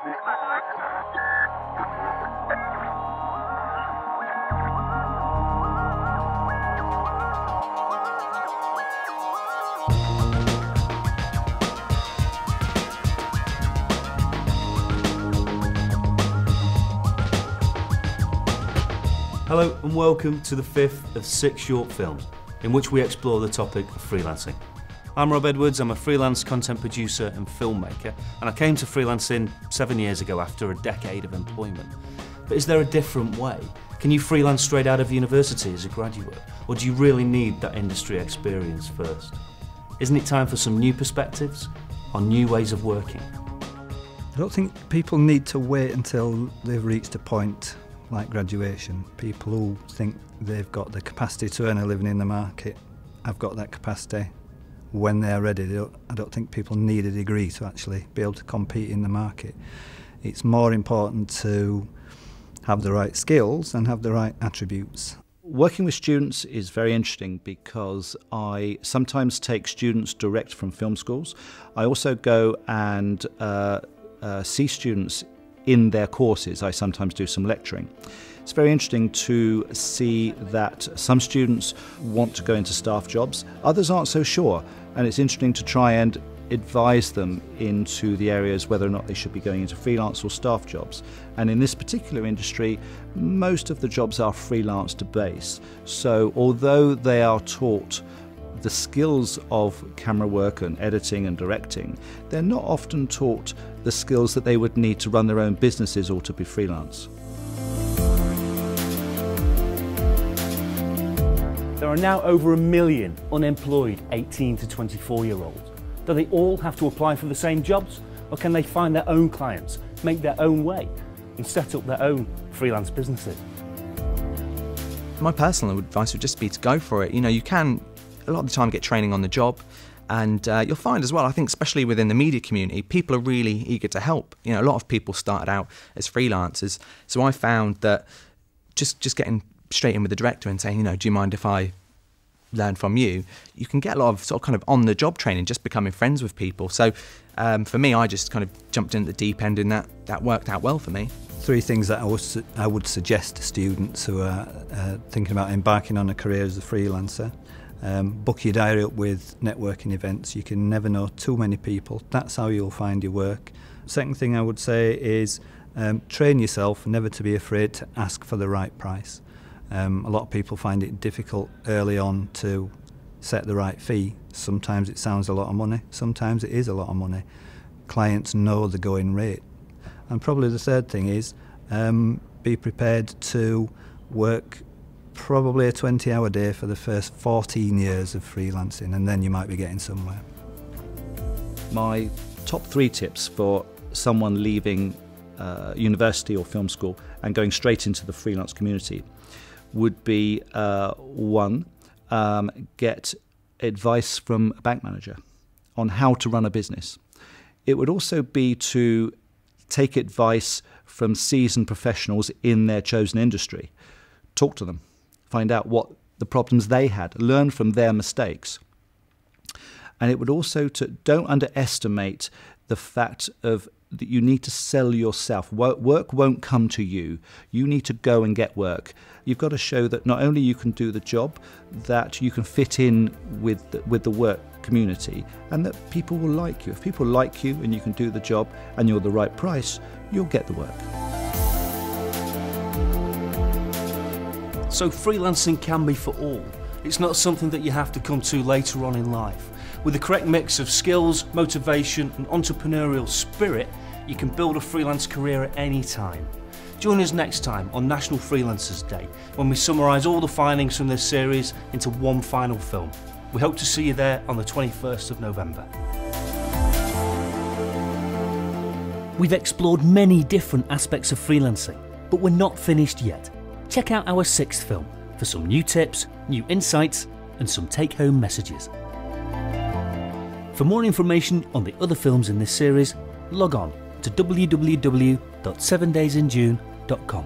Hello and welcome to the 5th of 6 short films in which we explore the topic of freelancing. I'm Rob Edwards, I'm a freelance content producer and filmmaker, and I came to freelancing 7 years ago after a decade of employment. But is there a different way? Can you freelance straight out of university as a graduate, or do you really need that industry experience first? Isn't it time for some new perspectives on new ways of working? I don't think people need to wait until they've reached a point like graduation. People who think they've got the capacity to earn a living in the market have got that capacity when they're ready. I don't think people need a degree to actually be able to compete in the market. It's more important to have the right skills and have the right attributes. Working with students is very interesting because I sometimes take students direct from film schools. I also go and see students in their courses. I sometimes do some lecturing. It's very interesting to see that some students want to go into staff jobs, others aren't so sure, and it's interesting to try and advise them into the areas whether or not they should be going into freelance or staff jobs. And in this particular industry, most of the jobs are freelance to base. So although they are taught the skills of camera work and editing and directing, they're not often taught the skills that they would need to run their own businesses or to be freelance. There are now over 1 million unemployed 18 to 24-year-olds. Do they all have to apply for the same jobs, or can they find their own clients, make their own way, and set up their own freelance businesses? My personal advice would just be to go for it. You know, you can a lot of the time get training on the job, and you'll find as well, I think especially within the media community, people are really eager to help. You know, a lot of people started out as freelancers, so I found that just getting straight in with the director and saying, you know, do you mind if I learn from you? You can get a lot of sort of kind of on-the-job training, just becoming friends with people. So for me, I just kind of jumped in at the deep end, and that worked out well for me. 3 things that I would suggest to students who are thinking about embarking on a career as a freelancer. Book your diary up with networking events. You can never know too many people. That's how you'll find your work. Second thing I would say is train yourself never to be afraid to ask for the right price. A lot of people find it difficult early on to set the right fee. Sometimes it sounds a lot of money, sometimes it is a lot of money. Clients know the going rate. And probably the third thing is be prepared to work probably a 20-hour day for the first 14 years of freelancing, and then you might be getting somewhere. My top 3 tips for someone leaving university or film school and going straight into the freelance community would be 1, get advice from a bank manager on how to run a business. It would also be to take advice from seasoned professionals in their chosen industry. Talk to them. Find out what the problems they had, learn from their mistakes. And it would also don't underestimate the fact of that you need to sell yourself. Work won't come to you. You need to go and get work. You've got to show that not only you can do the job, that you can fit in with the work community, and that people will like you. If people like you and you can do the job and you're the right price, you'll get the work. So freelancing can be for all. It's not something that you have to come to later on in life. With the correct mix of skills, motivation and entrepreneurial spirit, you can build a freelance career at any time. Join us next time on National Freelancers Day, when we summarise all the findings from this series into one final film. We hope to see you there on the 21st of November. We've explored many different aspects of freelancing, but we're not finished yet. Check out our 6th film for some new tips, new insights and some take-home messages. For more information on the other films in this series, log on to www.7daysinjune.com.